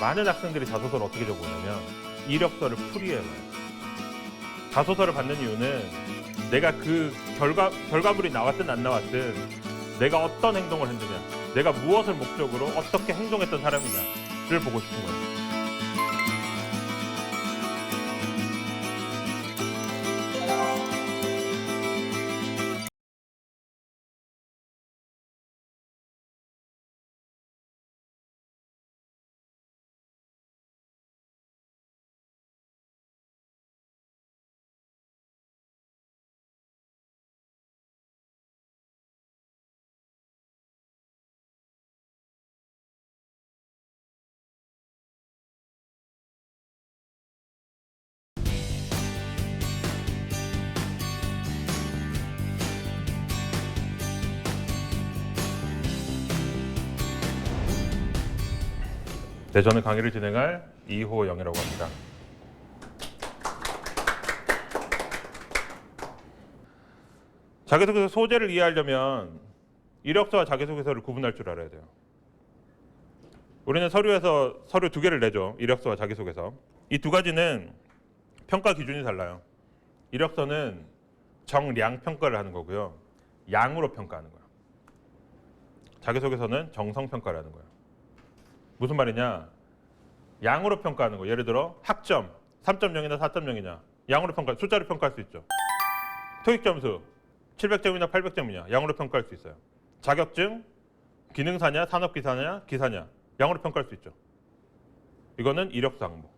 많은 학생들이 자소서를 어떻게 적어오냐면 이력서를 풀이해봐요. 자소서를 받는 이유는 내가 그 결과물이 나왔든 안 나왔든 내가 어떤 행동을 했느냐, 내가 무엇을 목적으로 어떻게 행동했던 사람이냐를 보고 싶은 거예요. 네, 저는 강의를 진행할 이호영이라고 합니다. 자기소개서 소재를 이해하려면 이력서와 자기소개서를 구분할 줄 알아야 돼요. 우리는 서류에서 서류 두 개를 내죠. 이력서와 자기소개서. 이 두 가지는 평가 기준이 달라요. 이력서는 정량 평가를 하는 거고요. 양으로 평가하는 거예요. 자기소개서는 정성 평가를 하는 거예요. 무슨 말이냐? 양으로 평가하는 거. 예를 들어 학점 3.0이나 4.0이냐. 양으로 숫자로 평가할 수 있죠. 토익 점수 700점이나 800점이냐. 양으로 평가할 수 있어요. 자격증 기능사냐, 산업기사냐, 기사냐. 양으로 평가할 수 있죠. 이거는 이력서 항목.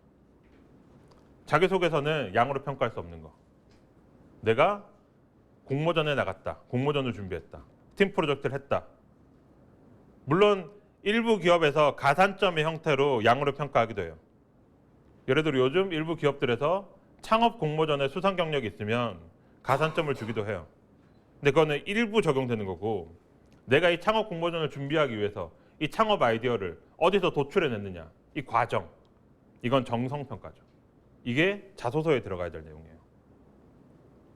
자기소개서는 양으로 평가할 수 없는 거. 내가 공모전에 나갔다. 공모전을 준비했다. 팀 프로젝트를 했다. 물론 일부 기업에서 가산점의 형태로 양으로 평가하기도 해요. 예를 들어 요즘 일부 기업들에서 창업 공모전에 수상 경력이 있으면 가산점을 주기도 해요. 근데 그거는 일부 적용되는 거고, 내가 이 창업 공모전을 준비하기 위해서 이 창업 아이디어를 어디서 도출해냈느냐, 이 과정, 이건 정성평가죠. 이게 자소서에 들어가야 될 내용이에요.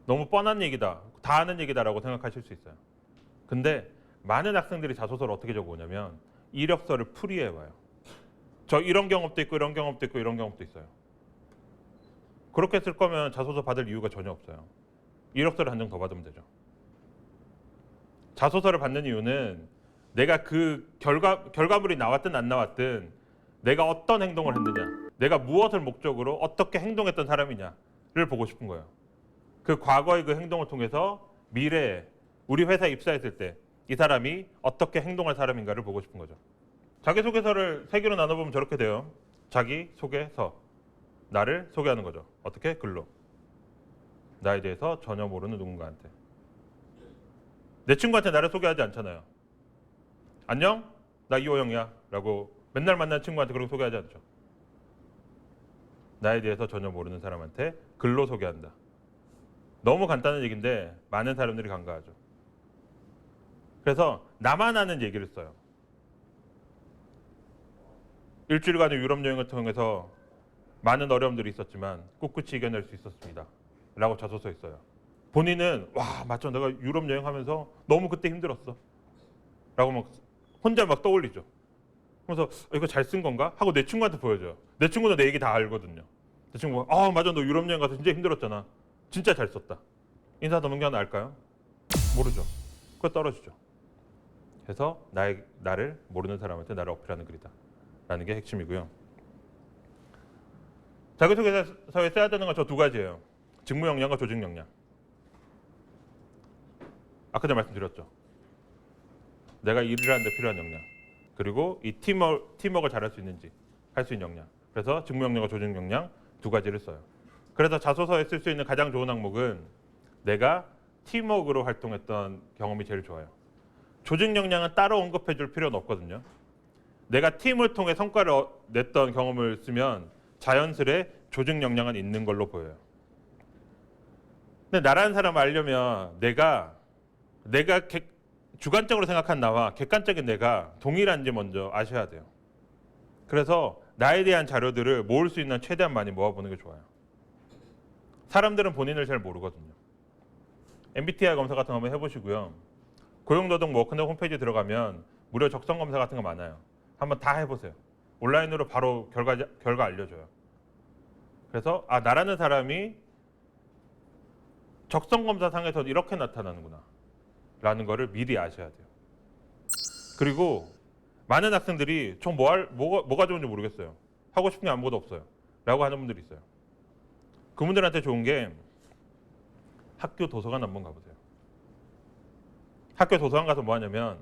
너무 뻔한 얘기다, 다 아는 얘기다라고 생각하실 수 있어요. 근데 많은 학생들이 자소서를 어떻게 적어오냐면 이력서를 풀이해봐요. 저 이런 경험도 있고 이런 경험도 있고 이런 경험도 있어요. 그렇게 쓸 거면 자소서 받을 이유가 전혀 없어요. 이력서를 한 장 더 받으면 되죠. 자소서를 받는 이유는 내가 그 결과물이 나왔든 안 나왔든 내가 어떤 행동을 했느냐, 내가 무엇을 목적으로 어떻게 행동했던 사람이냐를 보고 싶은 거예요. 그 과거의 그 행동을 통해서 미래에 우리 회사에 입사했을 때 이 사람이 어떻게 행동할 사람인가를 보고 싶은 거죠. 자기소개서를 세 개로 나눠보면 저렇게 돼요. 자기소개서. 나를 소개하는 거죠. 어떻게? 글로. 나에 대해서 전혀 모르는 누군가한테. 내 친구한테 나를 소개하지 않잖아요. 안녕? 나 이호영이야. 라고 맨날 만나는 친구한테 그렇게 소개하지 않죠. 나에 대해서 전혀 모르는 사람한테 글로 소개한다. 너무 간단한 얘기인데 많은 사람들이 간과하죠. 그래서 나만 아는 얘기를 써요. 일주일간의 유럽 여행을 통해서 많은 어려움들이 있었지만 꿋꿋이 이겨낼 수 있었습니다. 라고 자소서에 써요. 본인은 와 맞죠, 내가 유럽 여행하면서 너무 그때 힘들었어. 라고 막 혼자 막 떠올리죠. 그래서 이거 잘 쓴 건가? 하고 내 친구한테 보여줘요. 내 친구는 내 얘기 다 알거든요. 내 친구가 아 맞아, 너 유럽 여행 가서 진짜 힘들었잖아. 진짜 잘 썼다. 인사 넘기면 알까요? 모르죠. 그거 떨어지죠. 그래서 나를 모르는 사람한테 나를 어필하는 글이다 라는 게 핵심이고요. 자기소개서에 써야 되는 건 저 두 가지예요. 직무 역량과 조직 역량. 아까 전에 말씀드렸죠. 내가 일을 하는데 필요한 역량, 그리고 이 팀워크를 잘할 수 있는지 할 수 있는 역량. 그래서 직무 역량과 조직 역량 두 가지를 써요. 그래서 자소서에 쓸 수 있는 가장 좋은 항목은 내가 팀워크로 활동했던 경험이 제일 좋아요. 조직 역량은 따로 언급해 줄 필요는 없거든요. 내가 팀을 통해 성과를 냈던 경험을 쓰면 자연스레 조직 역량은 있는 걸로 보여요. 근데 나라는 사람을 알려면 내가 주관적으로 생각한 나와 객관적인 내가 동일한지 먼저 아셔야 돼요. 그래서 나에 대한 자료들을 모을 수 있는 최대한 많이 모아보는 게 좋아요. 사람들은 본인을 잘 모르거든요. MBTI 검사 같은 거 한번 해보시고요. 고용노동 워크넷 홈페이지 들어가면 무료 적성 검사 같은 거 많아요. 한번 다 해보세요. 온라인으로 바로 결과 알려줘요. 그래서 아, 나라는 사람이 적성검사상에서 이렇게 나타나는구나 라는 거를 미리 아셔야 돼요. 그리고 많은 학생들이 저 뭐가 좋은지 모르겠어요. 하고 싶은 게 아무것도 없어요. 라고 하는 분들이 있어요. 그분들한테 좋은 게 학교 도서관 한번 가보세요. 학교 도서관 가서 뭐 하냐면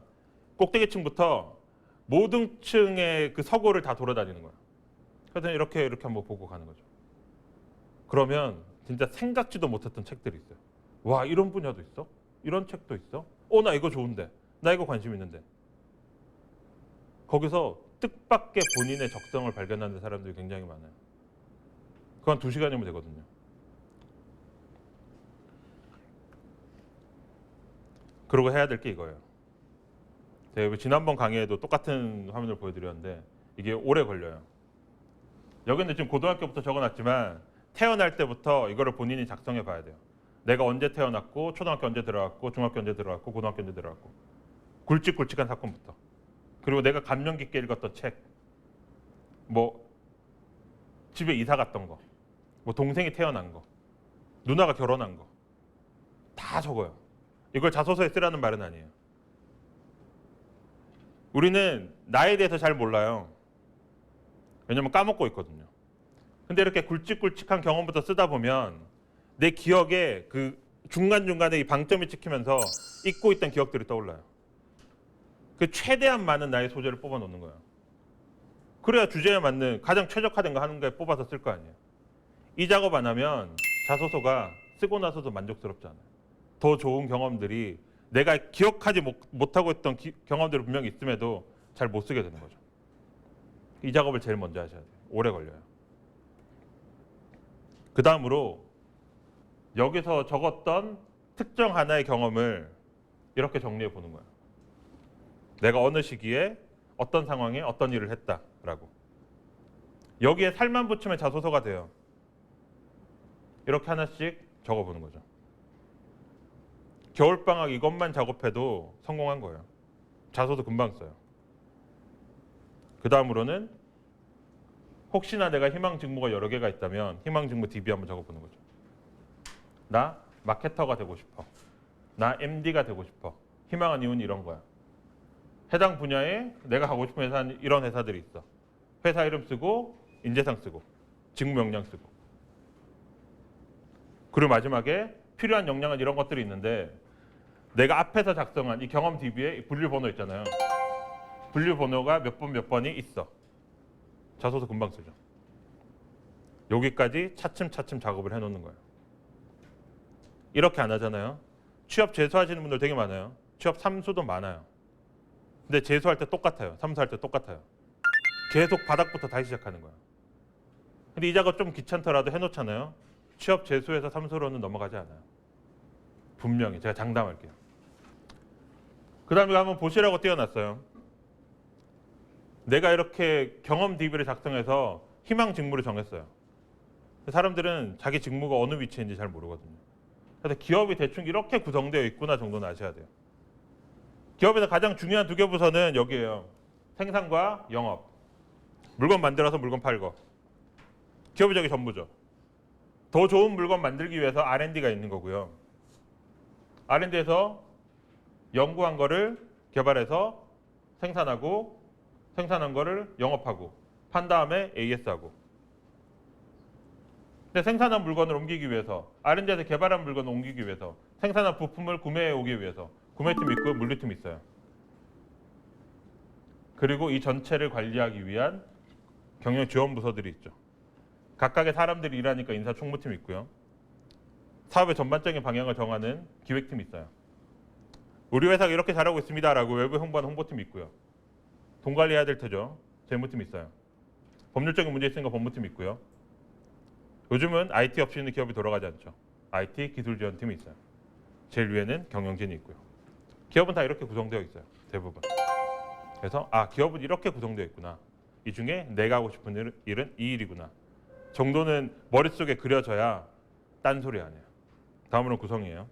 꼭대기층부터 모든 층의 그 서고를 다 돌아다니는 거예요. 그래서 이렇게 한번 보고 가는 거죠. 그러면 진짜 생각지도 못했던 책들이 있어요. 와, 이런 분야도 있어? 이런 책도 있어? 나 이거 좋은데. 나 이거 관심 있는데. 거기서 뜻밖의 본인의 적성을 발견하는 사람들이 굉장히 많아요. 그건 2시간이면 되거든요. 그리고 해야 될 게 이거예요. 제가 지난번 강의에도 똑같은 화면을 보여드렸는데 이게 오래 걸려요. 여기는 지금 고등학교부터 적어놨지만 태어날 때부터 이거를 본인이 작성해 봐야 돼요. 내가 언제 태어났고, 초등학교 언제 들어갔고, 중학교 언제 들어갔고, 고등학교 언제 들어갔고. 굵직굵직한 사건부터. 그리고 내가 감명 깊게 읽었던 책, 뭐 집에 이사 갔던 거, 뭐 동생이 태어난 거, 누나가 결혼한 거, 다 적어요. 이걸 자소서에 쓰라는 말은 아니에요. 우리는 나에 대해서 잘 몰라요. 왜냐면 까먹고 있거든요. 근데 이렇게 굵직굵직한 경험부터 쓰다 보면 내 기억에 그 중간중간에 이 방점이 찍히면서 잊고 있던 기억들이 떠올라요. 그 최대한 많은 나의 소재를 뽑아 놓는 거예요. 그래야 주제에 맞는 가장 최적화된 거 하는 거에 뽑아서 쓸 거 아니에요. 이 작업 안 하면 자소서가 쓰고 나서도 만족스럽지 않아요. 더 좋은 경험들이 내가 기억하지 못하고 있던 경험들이 분명히 있음에도 잘 못 쓰게 되는 거죠. 이 작업을 제일 먼저 하셔야 돼요. 오래 걸려요. 그 다음으로 여기서 적었던 특정 하나의 경험을 이렇게 정리해 보는 거예요. 내가 어느 시기에 어떤 상황에 어떤 일을 했다라고. 여기에 살만 붙이면 자소서가 돼요. 이렇게 하나씩 적어보는 거죠. 겨울방학 이것만 작업해도 성공한 거예요. 자소서 금방 써요. 그 다음으로는 혹시나 내가 희망 직무가 여러 개가 있다면 희망 직무 DB 한번 적어보는 거죠. 나 마케터가 되고 싶어. 나 MD가 되고 싶어. 희망한 이유는 이런 거야. 해당 분야에 내가 가고 싶은 회사는 이런 회사들이 있어. 회사 이름 쓰고 인재상 쓰고 직무 역량 쓰고. 그리고 마지막에 필요한 역량은 이런 것들이 있는데 내가 앞에서 작성한 이 경험 DB에 분류 번호 있잖아요. 분류 번호가 몇 번이 있어. 자소서 금방 쓰죠. 여기까지 차츰차츰 작업을 해놓는 거예요. 이렇게 안 하잖아요. 취업 재수하시는 분들 되게 많아요. 취업 삼수도 많아요. 근데 재수할 때 똑같아요. 삼수할 때 똑같아요. 계속 바닥부터 다시 시작하는 거예요. 근데 이 작업 좀 귀찮더라도 해놓잖아요. 취업 재수에서 삼수로는 넘어가지 않아요. 분명히 제가 장담할게요. 그 다음에 한번 보시라고 띄워놨어요. 내가 이렇게 경험 DB를 작성해서 희망 직무를 정했어요. 사람들은 자기 직무가 어느 위치인지 잘 모르거든요. 그래서 기업이 대충 이렇게 구성되어 있구나 정도는 아셔야 돼요. 기업에서 가장 중요한 2개 부서는 여기에요. 생산과 영업. 물건 만들어서 물건 팔고. 기업이 저게 전부죠. 더 좋은 물건 만들기 위해서 R&D가 있는 거고요. R&D에서 연구한 거를 개발해서 생산하고 생산한 거를 영업하고 판 다음에 AS하고. 근데 생산한 물건을 옮기기 위해서 R&D에서 개발한 물건을 옮기기 위해서 생산한 부품을 구매해 오기 위해서 구매팀이 있고 물류팀이 있어요. 그리고 이 전체를 관리하기 위한 경영 지원 부서들이 있죠. 각각의 사람들이 일하니까 인사총무팀이 있고요. 사업의 전반적인 방향을 정하는 기획팀이 있어요. 우리 회사가 이렇게 잘하고 있습니다라고 외부 홍보하는 홍보팀이 있고요. 돈 관리해야 될 테죠. 재무팀이 있어요. 법률적인 문제 있으니까 법무팀이 있고요. 요즘은 IT 없이는 기업이 돌아가지 않죠. IT 기술지원팀이 있어요. 제일 위에는 경영진이 있고요. 기업은 다 이렇게 구성되어 있어요. 대부분. 그래서 기업은 이렇게 구성되어 있구나. 이 중에 내가 하고 싶은 일은 이 일이구나. 정도는 머릿속에 그려져야 딴소리 아니에요. 다음으로는 구성이에요.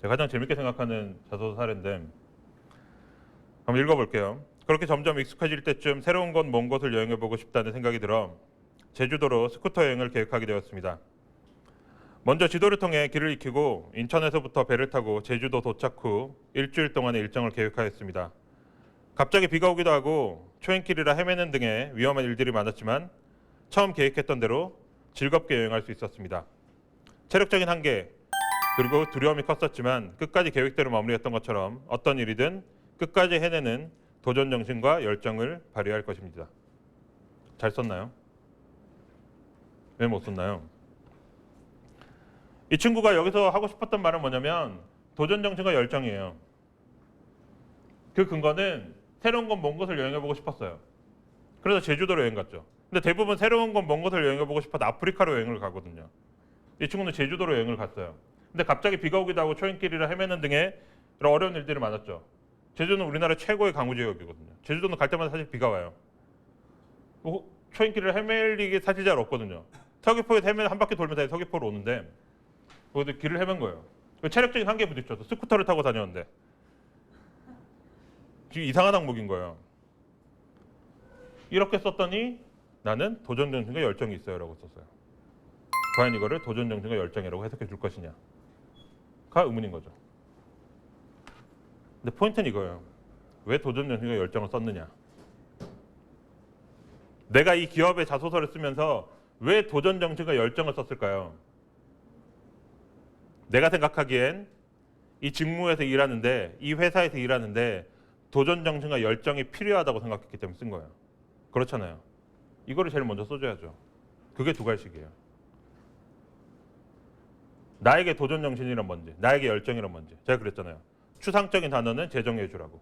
제가 가장 재밌게 생각하는 자소서 사례인데 한번 읽어볼게요. 그렇게 점점 익숙해질 때쯤 새로운 곳, 먼 곳을 여행해보고 싶다는 생각이 들어 제주도로 스쿠터 여행을 계획하게 되었습니다. 먼저 지도를 통해 길을 익히고 인천에서부터 배를 타고 제주도 도착 후 일주일 동안의 일정을 계획하였습니다. 갑자기 비가 오기도 하고 초행길이라 헤매는 등의 위험한 일들이 많았지만 처음 계획했던 대로 즐겁게 여행할 수 있었습니다. 체력적인 한계 그리고 두려움이 컸었지만 끝까지 계획대로 마무리했던 것처럼 어떤 일이든 끝까지 해내는 도전 정신과 열정을 발휘할 것입니다. 잘 썼나요? 왜 못 썼나요? 이 친구가 여기서 하고 싶었던 말은 뭐냐면 도전 정신과 열정이에요. 그 근거는 새로운 곳, 먼 곳을 여행해보고 싶었어요. 그래서 제주도로 여행 갔죠. 근데 대부분 새로운 곳, 먼 곳을 여행해보고 싶어서 아프리카로 여행을 가거든요. 이 친구는 제주도로 여행을 갔어요. 근데 갑자기 비가 오기도 하고 초행길이라 헤매는 등의 어려운 일들이 많았죠. 제주도는 우리나라 최고의 강우 지역이거든요. 제주도는 갈 때마다 사실 비가 와요. 초행길을 헤맬 일이 사실 잘 없거든요. 서귀포에서 한 바퀴 돌면서 서귀포로 오는데 거기서 길을 헤맨 거예요. 체력적인 한계에 부딪혀서 스쿠터를 타고 다녔는데 지금 이상한 항목인 거예요. 이렇게 썼더니 나는 도전 정신과 열정이 있어요 라고 썼어요. 과연 이거를 도전 정신과 열정이라고 해석해 줄 것이냐가 의문인 거죠. 근데 포인트는 이거예요. 왜 도전 정신과 열정을 썼느냐. 내가 이 기업의 자소서를 쓰면서 왜 도전 정신과 열정을 썼을까요? 내가 생각하기엔 이 직무에서 일하는데 이 회사에서 일하는데 도전 정신과 열정이 필요하다고 생각했기 때문에 쓴 거예요. 그렇잖아요. 이거를 제일 먼저 써줘야죠. 그게 두 가지씩이에요. 나에게 도전 정신이란 뭔지, 나에게 열정이란 뭔지. 제가 그랬잖아요. 추상적인 단어는 제정해 주라고.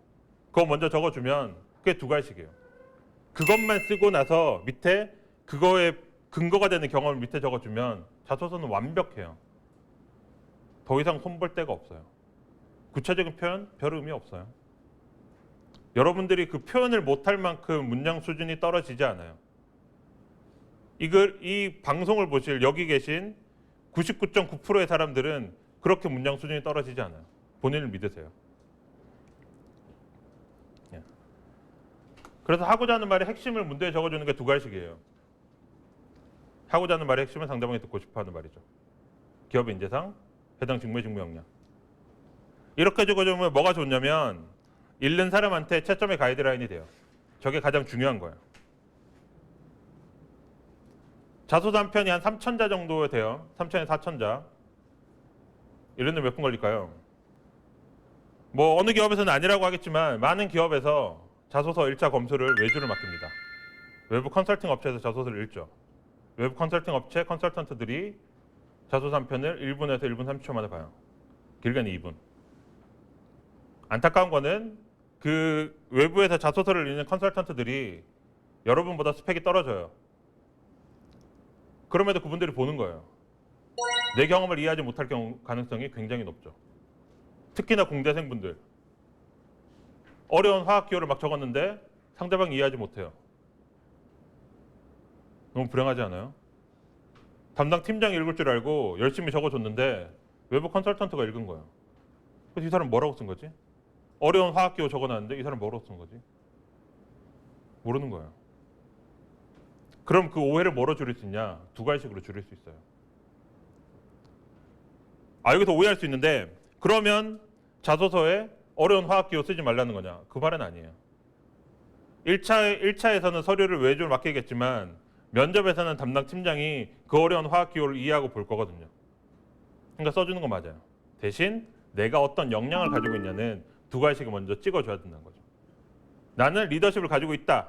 그거 먼저 적어주면 그게 두 가지씩이에요. 그것만 쓰고 나서 밑에 그거에 근거가 되는 경험을 밑에 적어주면 자소서는 완벽해요. 더 이상 손볼 데가 없어요. 구체적인 표현 별 의미 없어요. 여러분들이 그 표현을 못할 만큼 문장 수준이 떨어지지 않아요. 이 방송을 보실 여기 계신 99.9%의 사람들은 그렇게 문장 수준이 떨어지지 않아요. 본인을 믿으세요. 그래서 하고자 하는 말의 핵심을 문제에 적어주는 게 두 가지씩이에요. 하고자 하는 말의 핵심은 상대방이 듣고 싶어하는 말이죠. 기업 인재상, 해당 직무의 직무 역량. 이렇게 적어주면 뭐가 좋냐면 읽는 사람한테 채점의 가이드라인이 돼요. 저게 가장 중요한 거예요. 자소서 한 편이 한 3,000자 정도 돼요. 3,000에서 4,000자. 이런 데 몇 분 걸릴까요? 뭐 어느 기업에서는 아니라고 하겠지만 많은 기업에서 자소서 1차 검수를 외주를 맡깁니다. 외부 컨설팅 업체에서 자소서를 읽죠. 외부 컨설팅 업체 컨설턴트들이 자소서 한 편을 1분에서 1분 30초 만에 봐요. 길게는 2분. 안타까운 거는 그 외부에서 자소서를 읽는 컨설턴트들이 여러분보다 스펙이 떨어져요. 그럼에도 그분들이 보는 거예요. 내 경험을 이해하지 못할 가능성이 굉장히 높죠. 특히나 공대생분들. 어려운 화학 기호를 막 적었는데 상대방이 이해하지 못해요. 너무 불행하지 않아요? 담당 팀장이 읽을 줄 알고 열심히 적어줬는데 외부 컨설턴트가 읽은 거예요. 그래서 이 사람 뭐라고 쓴 거지? 어려운 화학 기호 적어놨는데 이 사람 뭐라고 쓴 거지? 모르는 거예요. 그럼 그 오해를 뭐로 줄일 수 있냐? 두 가지식으로 줄일 수 있어요. 여기서 오해할 수 있는데 그러면 자소서에 어려운 화학 기호 쓰지 말라는 거냐? 그 말은 아니에요. 1차에서는 서류를 외주를 맡기겠지만 면접에서는 담당 팀장이 그 어려운 화학 기호를 이해하고 볼 거거든요. 그러니까 써주는 거 맞아요. 대신 내가 어떤 역량을 가지고 있냐는 두 가지씩을 먼저 찍어줘야 된다는 거죠. 나는 리더십을 가지고 있다.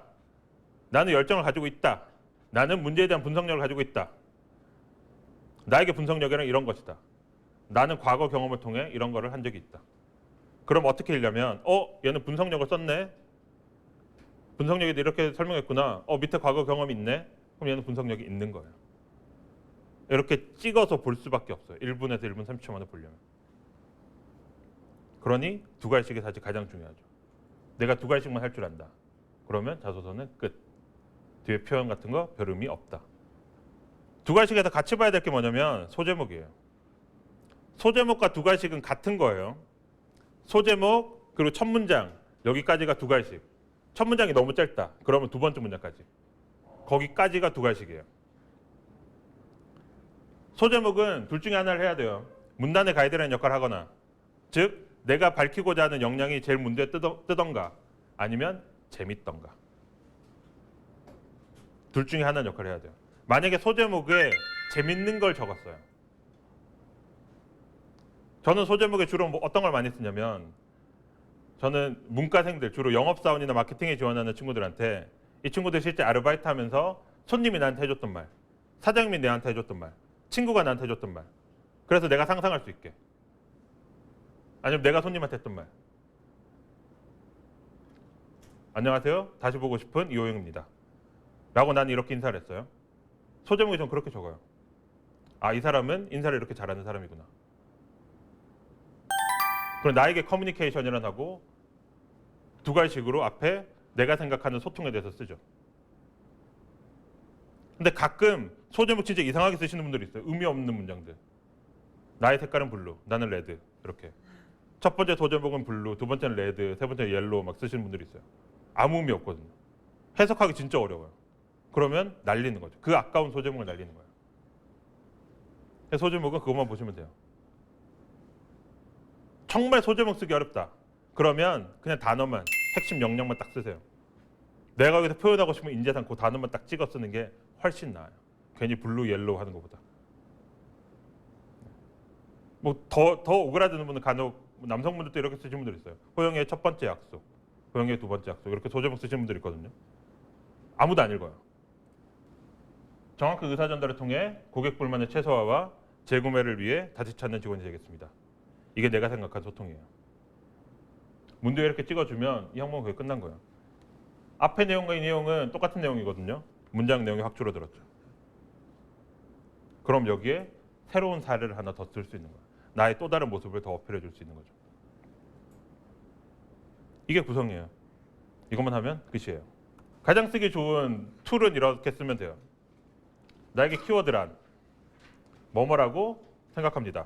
나는 열정을 가지고 있다. 나는 문제에 대한 분석력을 가지고 있다. 나에게 분석력이란 이런 것이다. 나는 과거 경험을 통해 이런 거를 한 적이 있다. 그럼 어떻게 읽냐면 얘는 분석력을 썼네. 분석력에도 이렇게 설명했구나. 밑에 과거 경험이 있네. 그럼 얘는 분석력이 있는 거예요. 이렇게 찍어서 볼 수밖에 없어요. 1분에서 1분 30초 만에 보려면. 그러니 두 가지씩이 사실 가장 중요하죠. 내가 두 가지씩만 할 줄 안다. 그러면 자소서는 끝. 뒤에 표현 같은 거 별 의미 없다. 두 가지씩에서 같이 봐야 될 게 뭐냐면 소제목이에요. 소제목과 두 가지씩은 같은 거예요. 소제목 그리고 첫 문장 여기까지가 두 갈씩. 첫 문장이 너무 짧다. 그러면 두 번째 문장까지. 거기까지가 두 갈씩이에요. 소제목은 둘 중에 하나를 해야 돼요. 문단의 가이드라인 역할을 하거나, 즉 내가 밝히고자 하는 역량이 제일 문제에 뜨던가 아니면 재밌던가. 둘 중에 하나는 역할을 해야 돼요. 만약에 소제목에 재밌는 걸 적었어요. 저는 소제목에 주로 어떤 걸 많이 쓰냐면, 저는 문과생들, 주로 영업사원이나 마케팅에 지원하는 친구들한테 이 친구들 실제 아르바이트 하면서 손님이 나한테 해줬던 말, 사장님이 내한테 해줬던 말, 친구가 나한테 해줬던 말, 그래서 내가 상상할 수 있게, 아니면 내가 손님한테 했던 말. 안녕하세요, 다시 보고 싶은 이호영입니다 라고 난 이렇게 인사를 했어요. 소제목에 전 그렇게 적어요. 아, 이 사람은 인사를 이렇게 잘하는 사람이구나. 그럼 나에게 커뮤니케이션이란 하고 두 가지식으로 앞에 내가 생각하는 소통에 대해서 쓰죠. 근데 가끔 소제목 진짜 이상하게 쓰시는 분들이 있어요. 의미 없는 문장들. 나의 색깔은 블루, 나는 레드, 이렇게. 첫 번째 소제목은 블루, 두 번째는 레드, 세 번째는 옐로우 막 쓰시는 분들이 있어요. 아무 의미 없거든요. 해석하기 진짜 어려워요. 그러면 날리는 거죠. 그 아까운 소제목을 날리는 거예요. 소제목은 그것만 보시면 돼요. 정말 소제목 쓰기 어렵다. 그러면 그냥 단어만, 핵심 영역만 딱 쓰세요. 내가 여기서 표현하고 싶은 인재상 그 단어만 딱 찍어 쓰는 게 훨씬 나아요. 괜히 블루, 옐로우 하는 것보다. 뭐 더 오그라드는 분은 간혹 남성분들도 이렇게 쓰시는 분들 있어요. 호영이의 첫 번째 약속, 호영이의 두 번째 약속, 이렇게 소제목 쓰시는 분들 있거든요. 아무도 안 읽어요. 정확한 의사 전달을 통해 고객 불만의 최소화와 재구매를 위해 다시 찾는 직원이 되겠습니다. 이게 내가 생각한 소통이에요. 문두에 이렇게 찍어주면 이 항목은 거의 끝난 거예요. 앞의 내용과 이 내용은 똑같은 내용이거든요. 문장 내용이 확 줄어들었죠. 그럼 여기에 새로운 사례를 하나 더 쓸 수 있는 거예요. 나의 또 다른 모습을 더 어필해 줄 수 있는 거죠. 이게 구성이에요. 이것만 하면 끝이에요. 가장 쓰기 좋은 툴은 이렇게 쓰면 돼요. 나에게 키워드란 뭐뭐라고 생각합니다.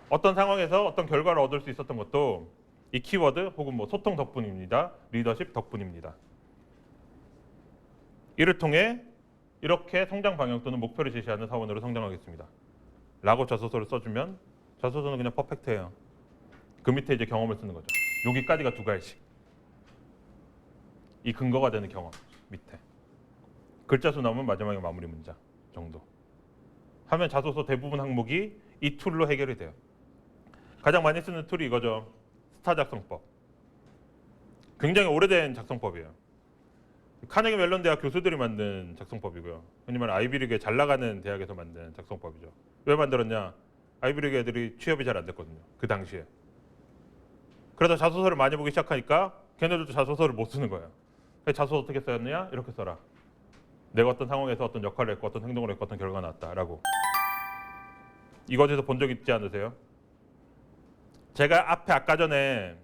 어떤 상황에서 어떤 결과를 얻을 수 있었던 것도 이 키워드 혹은 뭐 소통 덕분입니다. 리더십 덕분입니다. 이를 통해 이렇게 성장 방향 또는 목표를 제시하는 사원으로 성장하겠습니다. 라고 저소서를 써주면 저소서는 그냥 퍼펙트해요. 그 밑에 이제 경험을 쓰는 거죠. 여기까지가 두 갈씩. 이 근거가 되는 경험 밑에. 글자 수 나오면 마지막에 마무리 문장 정도. 하면 자소서 대부분 항목이 이 툴로 해결이 돼요. 가장 많이 쓰는 툴이 이거죠. 스타 작성법. 굉장히 오래된 작성법이에요. 카네기 멜론 대학 교수들이 만든 작성법이고요. 흔히 말하는 아이비리그에 잘 나가는 대학에서 만든 작성법이죠. 왜 만들었냐? 아이비리그 애들이 취업이 잘 안 됐거든요. 그 당시에. 그래서 자소서를 많이 보기 시작하니까 걔네들도 자소서를 못 쓰는 거예요. 자소서 어떻게 써였느냐? 이렇게 써라. 내가 어떤 상황에서 어떤 역할을 했고 어떤 행동을 했고 어떤 결과가 나왔다라고. 이것에서 본 적 있지 않으세요? 제가 앞에 아까 전에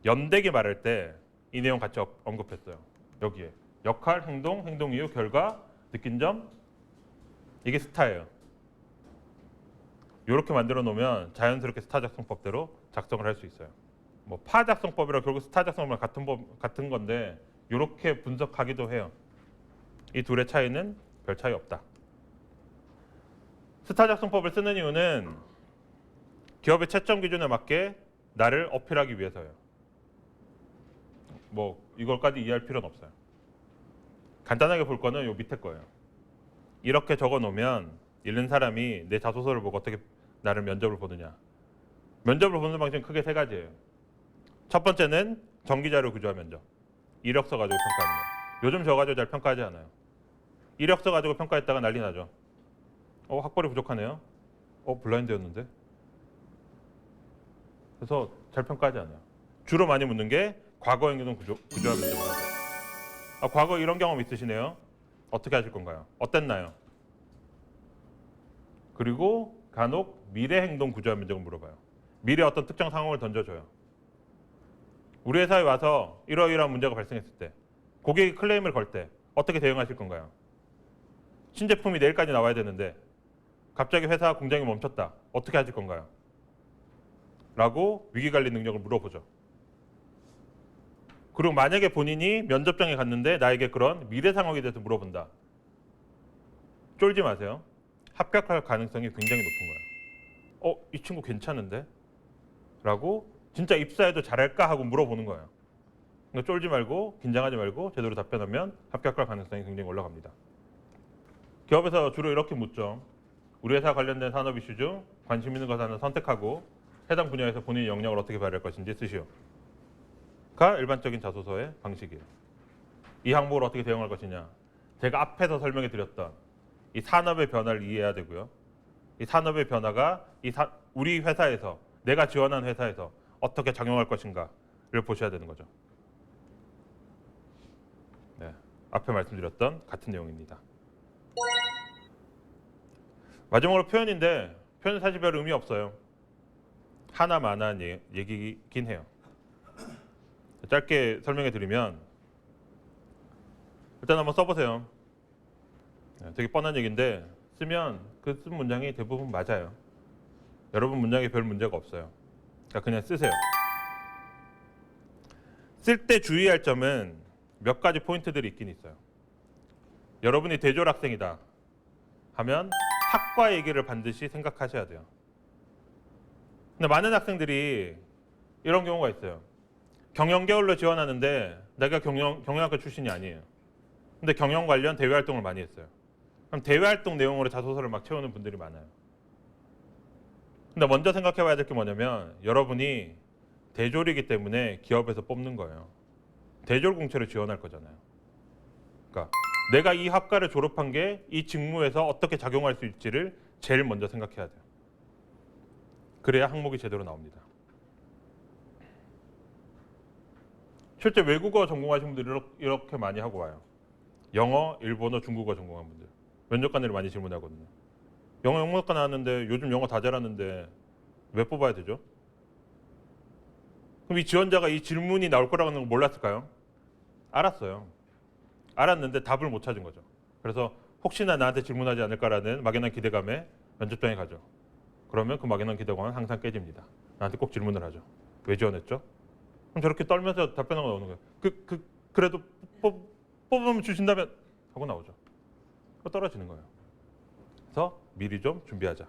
연대기 말할 때 이 내용 같이 언급했어요. 여기에 역할, 행동, 행동 이유, 결과, 느낀 점, 이게 스타예요. 이렇게 만들어 놓으면 자연스럽게 스타 작성법대로 작성을 할 수 있어요. 뭐 파 작성법이랑 결국 스타 작성법이랑 같은 건데 이렇게 분석하기도 해요. 이 둘의 차이는 별 차이 없다. 스타 작성법을 쓰는 이유는 기업의 채점 기준에 맞게 나를 어필하기 위해서예요. 뭐 이걸까지 이해할 필요는 없어요. 간단하게 볼 거는 요 밑에 거예요. 이렇게 적어 놓으면 읽는 사람이 내 자소서를 보고 어떻게 나를 면접을 보느냐. 면접을 보는 방식은 크게 세 가지예요. 첫 번째는 정기자료 구조화 면접. 이력서 가지고 평가하는 거예요. 요즘 저 가지고 잘 평가하지 않아요. 이력서 가지고 평가했다가 난리 나죠. 학벌이 부족하네요. 블라인드였는데. 그래서 잘 평가하지 않아요. 주로 많이 묻는 게 과거 행동 구조화 면접입니다. 과거 이런 경험 있으시네요. 어떻게 하실 건가요? 어땠나요? 그리고 간혹 미래 행동 구조화 면접을 물어봐요. 미래 어떤 특정 상황을 던져줘요. 우리 회사에 와서 이러이러한 문제가 발생했을 때, 고객이 클레임을 걸 때 어떻게 대응하실 건가요? 신제품이 내일까지 나와야 되는데 갑자기 회사 공장이 멈췄다. 어떻게 하실 건가요? 라고 위기관리 능력을 물어보죠. 그리고 만약에 본인이 면접장에 갔는데 나에게 그런 미래 상황에 대해서 물어본다. 쫄지 마세요. 합격할 가능성이 굉장히 높은 거예요. 이 친구 괜찮은데? 라고 진짜 입사해도 잘할까 하고 물어보는 거예요. 그러니까 쫄지 말고 긴장하지 말고 제대로 답변하면 합격할 가능성이 굉장히 올라갑니다. 기업에서 주로 이렇게 묻죠. 우리 회사 관련된 산업 이슈 중 관심 있는 것 하나 선택하고 해당 분야에서 본인의 역량을 어떻게 발휘할 것인지 쓰시오. 가 일반적인 자소서의 방식이에요. 이 항목을 어떻게 대응할 것이냐. 제가 앞에서 설명해 드렸던 이 산업의 변화를 이해해야 되고요. 이 산업의 변화가 우리 회사에서 내가 지원한 회사에서 어떻게 작용할 것인가를 보셔야 되는 거죠. 네, 앞에 말씀드렸던 같은 내용입니다. 마지막으로 표현인데 표현은 사실 별 의미 없어요. 하나만한 얘기긴 해요. 짧게 설명해 드리면 일단 한번 써보세요. 되게 뻔한 얘기인데 쓰면 그 쓴 문장이 대부분 맞아요. 여러분 문장에 별 문제가 없어요. 그러니까 그냥 쓰세요. 쓸 때 주의할 점은 몇 가지 포인트들이 있긴 있어요. 여러분이 대졸 학생이다 하면 학과 얘기를 반드시 생각하셔야 돼요. 근데 많은 학생들이 이런 경우가 있어요. 경영계열로 지원하는데 내가 경영학과 출신이 아니에요. 근데 경영 관련 대외 활동을 많이 했어요. 그럼 대외 활동 내용으로 자소서를 막 채우는 분들이 많아요. 근데 먼저 생각해 봐야 될 게 뭐냐면 여러분이 대졸이기 때문에 기업에서 뽑는 거예요. 대졸 공채로 지원할 거잖아요. 그러니까 내가 이 학과를 졸업한 게 이 직무에서 어떻게 작용할 수 있을지를 제일 먼저 생각해야 돼요. 그래야 항목이 제대로 나옵니다. 실제 외국어 전공하신 분들이 이렇게 많이 하고 와요. 영어, 일본어, 중국어 전공한 분들. 면접관들이 많이 질문하거든요. 영어학과 나왔는데 요즘 영어 다 잘하는데 왜 뽑아야 되죠? 그럼 이 지원자가 이 질문이 나올 거라는 걸 몰랐을까요? 알았어요. 알았는데 답을 못 찾은 거죠. 그래서 혹시나 나한테 질문하지 않을까라는 막연한 기대감에 면접장에 가죠. 그러면 그 막연한 기대감은 항상 깨집니다. 나한테 꼭 질문을 하죠. 왜 지원했죠? 그럼 저렇게 떨면서 답변하고 나오는 거예요. 그래도 뽑으면 주신다면 하고 나오죠. 떨어지는 거예요. 그래서 미리 좀 준비하자.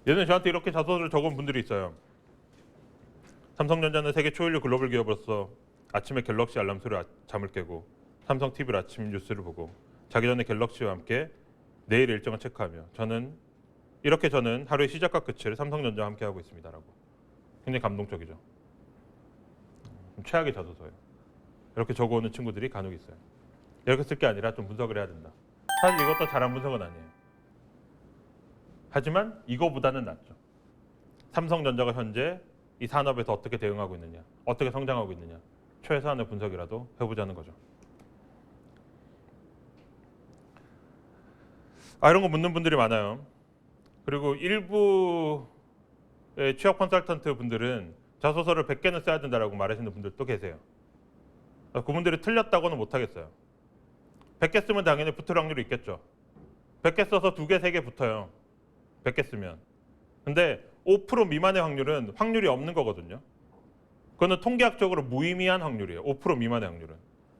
예전에 저한테 이렇게 자소서를 적은 분들이 있어요. 삼성전자는 세계 초일류 글로벌 기업으로서 아침에 갤럭시 알람 소리로 잠을 깨고 삼성 TV로 아침 뉴스를 보고 자기 전에 갤럭시와 함께 내일 일정을 체크하며 저는 하루의 시작과 끝을 삼성전자와 함께 하고 있습니다라고. 굉장히 감동적이죠. 최악의 자소서예요. 이렇게 적어오는 친구들이 간혹 있어요. 이렇게 쓸 게 아니라 좀 분석을 해야 된다. 사실 이것도 잘한 분석은 아니에요. 하지만 이거보다는 낫죠. 삼성전자가 현재 이 산업에서 어떻게 대응하고 있느냐, 어떻게 성장하고 있느냐, 최소한의 분석이라도 해보자는 거죠. 이런 거 묻는 분들이 많아요. 그리고 일부 취업 컨설턴트 분들은 자소서를 100개는 써야 된다라고 말하시는 분들도 계세요. 그분들이 틀렸다고는 못하겠어요. 100개 쓰면 당연히 붙을 확률이 있겠죠. 100개 써서 2개, 3개 붙어요. 100개 쓰면. 근데 5% 미만의 확률은 확률이 없는 거거든요. 그거는 통계학적으로 무의미한 확률이에요. 5% 미만의 확률은.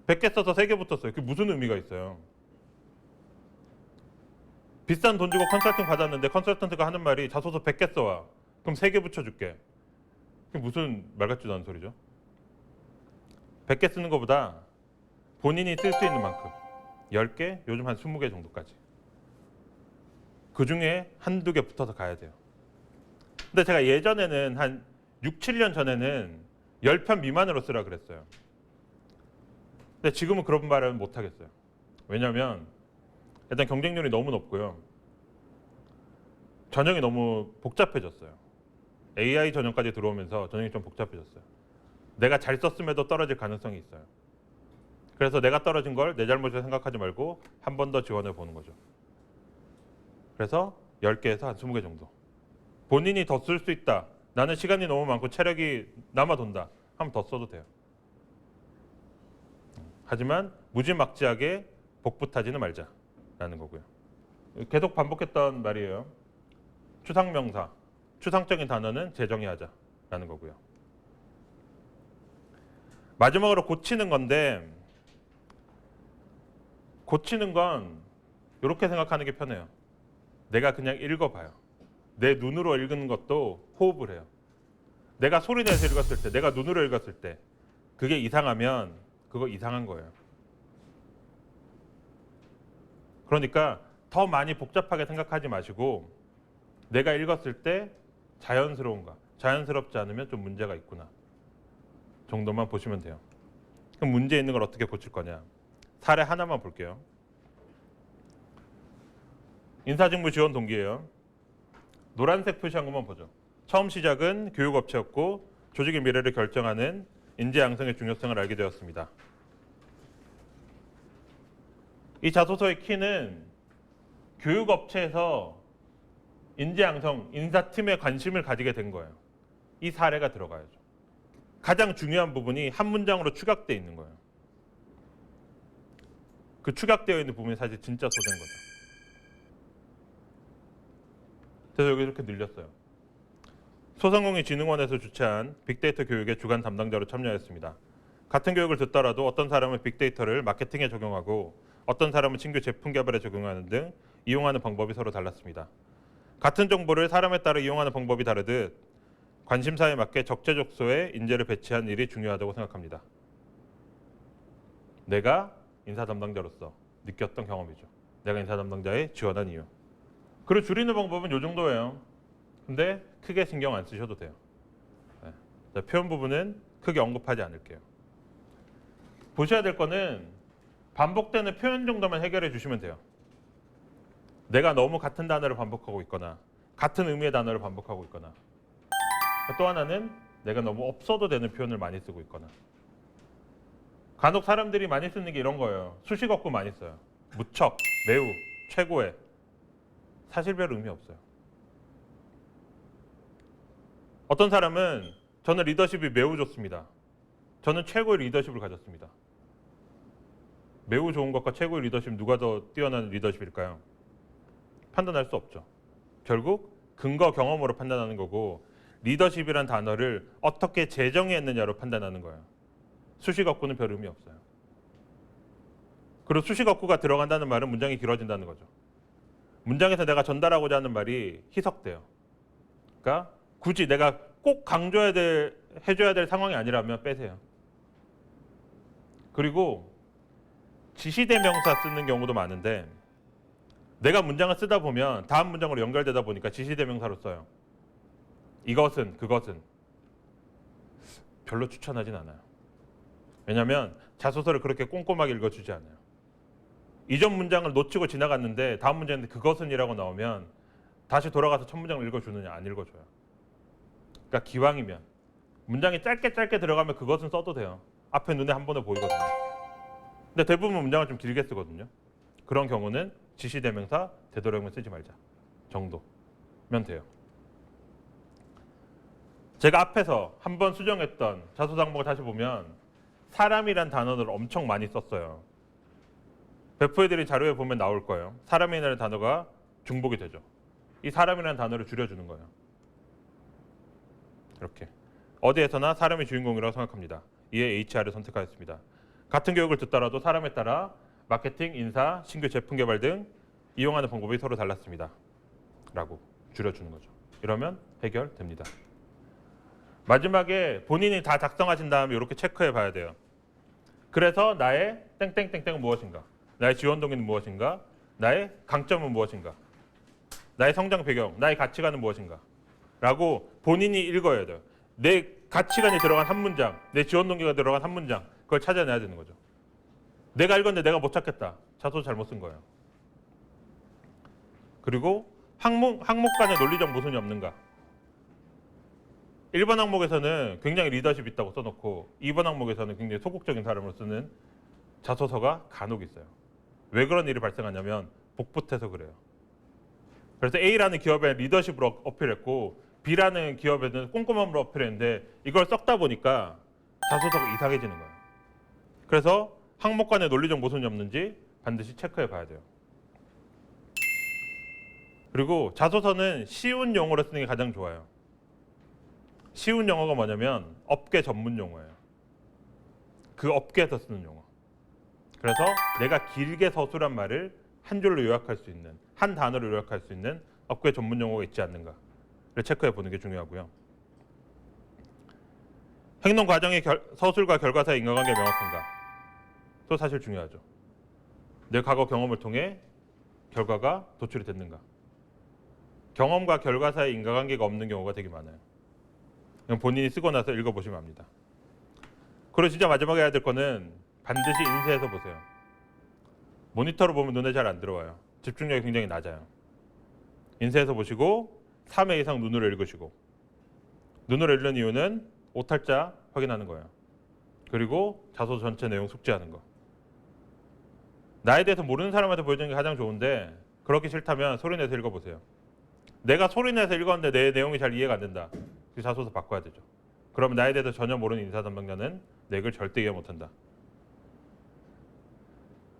100개 써서 3개 붙었어요. 그게 무슨 의미가 있어요? 비싼 돈 주고 컨설팅 받았는데 컨설턴트가 하는 말이 자소서 100개 써와. 그럼 3개 붙여줄게. 그게 무슨 말 같지도 않은 소리죠? 100개 쓰는 것보다 본인이 쓸 수 있는 만큼 10개, 요즘 한 20개 정도까지. 그중에 한두 개 붙어서 가야 돼요. 근데 제가 예전에는 한 6, 7년 전에는 10편 미만으로 쓰라 그랬어요. 근데 지금은 그런 말은 못 하겠어요. 왜냐하면 일단 경쟁률이 너무 높고요. 전형이 너무 복잡해졌어요. AI 전형까지 들어오면서 전형이 좀 복잡해졌어요. 내가 잘 썼음에도 떨어질 가능성이 있어요. 그래서 내가 떨어진 걸 내 잘못을 생각하지 말고 한 번 더 지원해 보는 거죠. 그래서 10개에서 한 20개 정도. 본인이 더 쓸 수 있다. 나는 시간이 너무 많고 체력이 남아돈다. 하면 더 써도 돼요. 하지만 무지막지하게 복붙하지는 말자라는 거고요. 계속 반복했던 말이에요. 추상명사. 추상적인 단어는 재정의하자. 라는 거고요. 마지막으로 고치는 건데, 고치는 건 이렇게 생각하는 게 편해요. 내가 그냥 읽어봐요. 내 눈으로 읽는 것도 호흡을 해요. 내가 소리 내서 읽었을 때, 내가 눈으로 읽었을 때 그게 이상하면 그거 이상한 거예요. 그러니까 더 많이 복잡하게 생각하지 마시고 내가 읽었을 때 자연스러운가, 자연스럽지 않으면 좀 문제가 있구나 정도만 보시면 돼요. 그럼 문제 있는 걸 어떻게 고칠 거냐? 사례 하나만 볼게요. 인사직무 지원 동기예요. 노란색 표시한 것만 보죠. 처음 시작은 교육업체였고 조직의 미래를 결정하는 인재 양성의 중요성을 알게 되었습니다. 이 자소서의 키는 교육업체에서 인재 양성, 인사팀에 관심을 가지게 된 거예요. 이 사례가 들어가야죠. 가장 중요한 부분이 한 문장으로 축약되어 있는 거예요. 그 축약되어 있는 부분이 사실 진짜 소재인 거죠. 그래서 여기 이렇게 늘렸어요. 소상공인진흥원에서 주최한 빅데이터 교육의 주간 담당자로 참여했습니다. 같은 교육을 듣더라도 어떤 사람은 빅데이터를 마케팅에 적용하고 어떤 사람은 신규 제품 개발에 적용하는 등 이용하는 방법이 서로 달랐습니다. 같은 정보를 사람에 따라 이용하는 방법이 다르듯 관심사에 맞게 적재적소에 인재를 배치하는 일이 중요하다고 생각합니다. 내가 인사 담당자로서 느꼈던 경험이죠. 내가 인사 담당자에 지원한 이유. 글을 줄이는 방법은 이 정도예요. 근데 크게 신경 안 쓰셔도 돼요. 네. 표현 부분은 크게 언급하지 않을게요. 보셔야 될 거는 반복되는 표현 정도만 해결해 주시면 돼요. 내가 너무 같은 단어를 반복하고 있거나 같은 의미의 단어를 반복하고 있거나 또 하나는 내가 너무 없어도 되는 표현을 많이 쓰고 있거나 간혹 사람들이 많이 쓰는 게 이런 거예요. 수식어구 많이 써요. 무척, 매우, 최고의. 사실 별 의미 없어요. 어떤 사람은 저는 리더십이 매우 좋습니다. 저는 최고의 리더십을 가졌습니다. 매우 좋은 것과 최고의 리더십 누가 더 뛰어난 리더십일까요? 판단할 수 없죠. 결국 근거 경험으로 판단하는 거고 리더십이란 단어를 어떻게 재정의했느냐로 판단하는 거예요. 수식어구는 별 의미 없어요. 그리고 수식어구가 들어간다는 말은 문장이 길어진다는 거죠. 문장에서 내가 전달하고자 하는 말이 희석돼요. 그러니까 굳이 내가 꼭 해줘야 될 상황이 아니라면 빼세요. 그리고 지시대명사 쓰는 경우도 많은데 내가 문장을 쓰다 보면 다음 문장으로 연결되다 보니까 지시대명사로 써요. 이것은, 그것은. 별로 추천하진 않아요. 왜냐하면 자소서를 그렇게 꼼꼼하게 읽어주지 않아요. 이전 문장을 놓치고 지나갔는데 다음 문장인데 그것은이라고 나오면 다시 돌아가서 첫 문장을 읽어주느냐? 안 읽어줘요. 그러니까 기왕이면 문장이 짧게 들어가면 그것은 써도 돼요. 앞에 눈에 한 번에 보이거든요. 근데 대부분 문장을 좀 길게 쓰거든요. 그런 경우는 지시대명사 되도록이면 쓰지 말자 정도면 돼요. 제가 앞에서 한번 수정했던 자소서 항목을 다시 보면 사람이란 단어를 엄청 많이 썼어요. 배포해드린 자료에 보면 나올 거예요. 사람이라는 단어가 중복이 되죠. 이 사람이라는 단어를 줄여주는 거예요. 이렇게. 어디에서나 사람이 주인공이라고 생각합니다. 이에 HR을 선택하였습니다. 같은 교육을 듣더라도 사람에 따라 마케팅, 인사, 신규 제품 개발 등 이용하는 방법이 서로 달랐습니다. 라고 줄여주는 거죠. 이러면 해결됩니다. 마지막에 본인이 다 작성하신 다음에 이렇게 체크해 봐야 돼요. 그래서 나의 땡땡땡땡은 무엇인가? 나의 지원 동기는 무엇인가? 나의 강점은 무엇인가? 나의 성장 배경, 나의 가치관은 무엇인가? 라고 본인이 읽어야 돼요. 내 가치관이 들어간 한 문장, 내 지원 동기가 들어간 한 문장, 그걸 찾아내야 되는 거죠. 내가 읽었는데 내가 못 찾겠다. 자소서 잘못 쓴 거예요. 그리고 항목 간의 논리적 모순이 없는가? 1번 항목에서는 굉장히 리더십 있다고 써놓고 2번 항목에서는 굉장히 소극적인 사람으로 쓰는 자소서가 간혹 있어요. 왜 그런 일이 발생하냐면 복붙해서 그래요. 그래서 A라는 기업에 리더십으로 어필했고 B라는 기업에는 꼼꼼함으로 어필했는데 이걸 섞다 보니까 자소서가 이상해지는 거예요. 그래서 항목 간의 논리적 모순이 없는지 반드시 체크해 봐야 돼요. 그리고 자소서는 쉬운 용어로 쓰는 게 가장 좋아요. 쉬운 영어가 뭐냐면 업계 전문 용어예요. 그 업계에서 쓰는 용어. 그래서 내가 길게 서술한 말을 한 줄로 요약할 수 있는, 한 단어로 요약할 수 있는 업계 전문 용어가 있지 않는가를 체크해 보는 게 중요하고요. 행동 과정의 서술과 결과 사이의 인과관계가 명확한가? 또 사실 중요하죠. 내 과거 경험을 통해 결과가 도출이 됐는가? 경험과 결과 사이의 인과관계가 없는 경우가 되게 많아요. 그냥 본인이 쓰고 나서 읽어보시면 압니다. 그리고 진짜 마지막에 해야 될 거는 반드시 인쇄해서 보세요. 모니터로 보면 눈에 잘 안 들어와요. 집중력이 굉장히 낮아요. 인쇄해서 보시고 3회 이상 눈으로 읽으시고, 눈으로 읽는 이유는 오탈자 확인하는 거예요. 그리고 자소서 전체 내용 숙지하는 거. 나에 대해서 모르는 사람한테 보여주는 게 가장 좋은데, 그렇기 싫다면 소리내서 읽어보세요. 내가 소리내서 읽었는데 내 내용이 잘 이해가 안 된다. 그 자소서 바꿔야 되죠. 그러면 나에 대해서 전혀 모르는 인사 담당자는 내 글 절대 이해 못한다.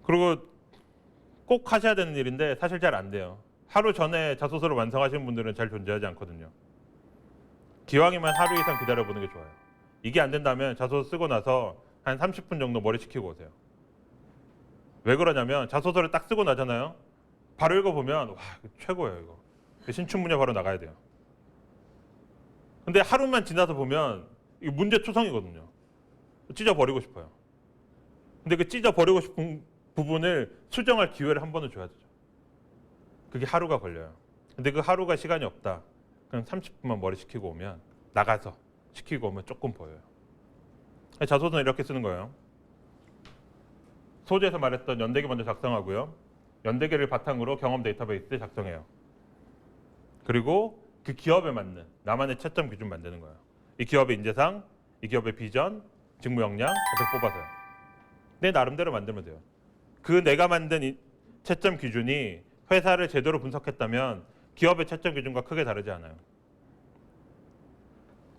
그리고 꼭 하셔야 되는 일인데 사실 잘 안 돼요. 하루 전에 자소서를 완성하시는 분들은 잘 존재하지 않거든요. 기왕이면 하루 이상 기다려보는 게 좋아요. 이게 안 된다면 자소서 쓰고 나서 한 30분 정도 머리 식히고 오세요. 왜 그러냐면 자소서를 딱 쓰고 나잖아요. 바로 읽어보면 와, 이거 최고예요. 이거 신춘문예 바로 나가야 돼요. 근데 하루만 지나서 보면 이게 문제 초성이거든요. 찢어버리고 싶어요. 근데 그 찢어버리고 싶은 부분을 수정할 기회를 한 번은 줘야 되죠. 그게 하루가 걸려요. 근데 그 하루가 시간이 없다. 그럼 30분만 머리 식히고 오면, 나가서 식히고 오면 조금 보여요. 자소서는 이렇게 쓰는 거예요. 소재에서 말했던 연대기 먼저 작성하고요. 연대기를 바탕으로 경험 데이터베이스 작성해요. 그리고 그 기업에 맞는 나만의 채점 기준 만드는 거예요. 이 기업의 인재상, 이 기업의 비전, 직무 역량 같은 뽑아서요. 내 나름대로 만들면 돼요. 그 내가 만든 채점 기준이 회사를 제대로 분석했다면 기업의 채점 기준과 크게 다르지 않아요.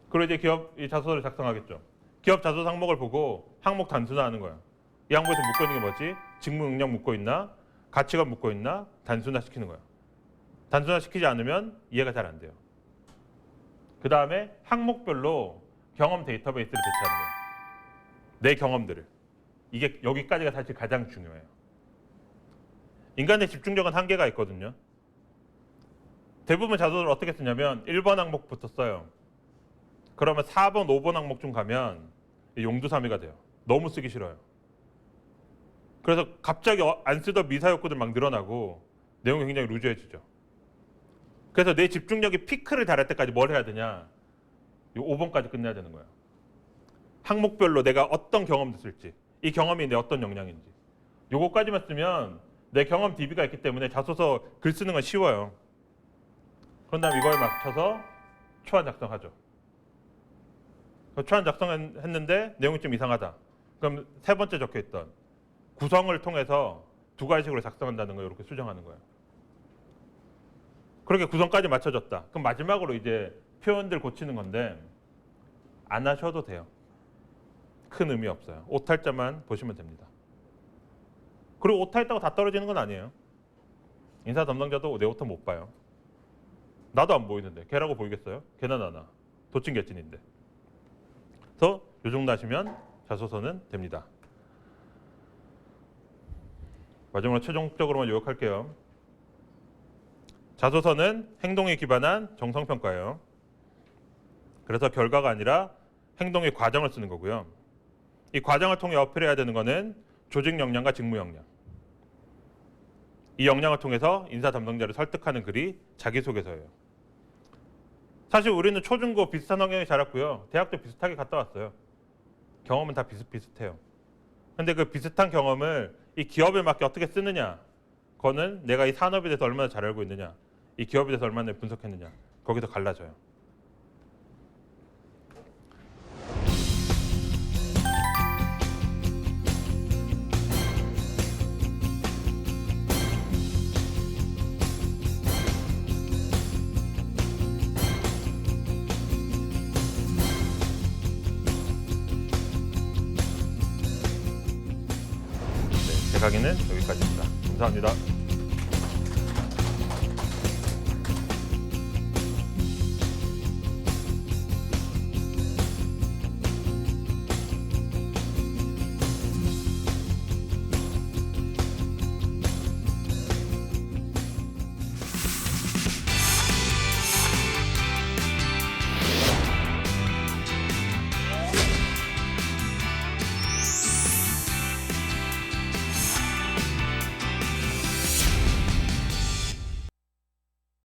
그리고 이제 기업이 자소서를 작성하겠죠. 기업 자소서 항목을 보고 항목 단순화하는 거예요. 이 항목에서 묶고 있는 게 뭐지? 직무 역량 묶고 있나? 가치관 묶고 있나? 단순화 시키는 거예요. 단순화 시키지 않으면 이해가 잘 안 돼요. 그 다음에 항목별로 경험 데이터베이스를 배치하는 거예요. 내 경험들을. 이게 여기까지가 사실 가장 중요해요. 인간의 집중력은 한계가 있거든요. 대부분 자소서를 어떻게 쓰냐면 1번 항목부터 써요. 그러면 4번, 5번 항목 중 가면 용두사미가 돼요. 너무 쓰기 싫어요. 그래서 갑자기 안 쓰던 미사역구들 막 늘어나고 내용이 굉장히 루즈해지죠. 그래서 내 집중력이 피크를 달할 때까지 뭘 해야 되냐? 이 5번까지 끝내야 되는 거예요. 항목별로 내가 어떤 경험도 쓸지, 이 경험이 내 어떤 역량인지, 요거까지만 쓰면 내 경험 DB가 있기 때문에 자소서 글 쓰는 건 쉬워요. 그런 다음 이거에 맞춰서 초안 작성하죠. 초안 작성했는데 내용이 좀 이상하다. 그럼 세 번째 적혀있던 구성을 통해서 두 가지식으로 작성한다는 거 이렇게 수정하는 거예요. 그렇게 구성까지 맞춰졌다. 그럼 마지막으로 이제 표현들 고치는 건데 안 하셔도 돼요. 큰 의미 없어요. 오탈자만 보시면 됩니다. 그리고 오타했다고 다 떨어지는 건 아니에요. 인사 담당자도 내 오타 못 봐요. 나도 안 보이는데 걔라고 보이겠어요? 걔나 나나. 도찐개찐인데. 그래서 요 정도 하시면 자소서는 됩니다. 마지막으로 최종적으로만 요약할게요. 자소서는 행동에 기반한 정성평가예요. 그래서 결과가 아니라 행동의 과정을 쓰는 거고요. 이 과정을 통해 어필해야 되는 거는 조직 역량과 직무 역량. 이 역량을 통해서 인사 담당자를 설득하는 글이 자기소개서예요. 사실 우리는 초중고 비슷한 환경에 자랐고요. 대학도 비슷하게 갔다 왔어요. 경험은 다 비슷비슷해요. 근데 그 비슷한 경험을 이 기업에 맞게 어떻게 쓰느냐, 그거는 내가 이 산업에 대해서 얼마나 잘 알고 있느냐, 이 기업에 대해서 얼마나 분석했느냐, 거기서 갈라져요. 제 강의는 여기까지입니다. 감사합니다.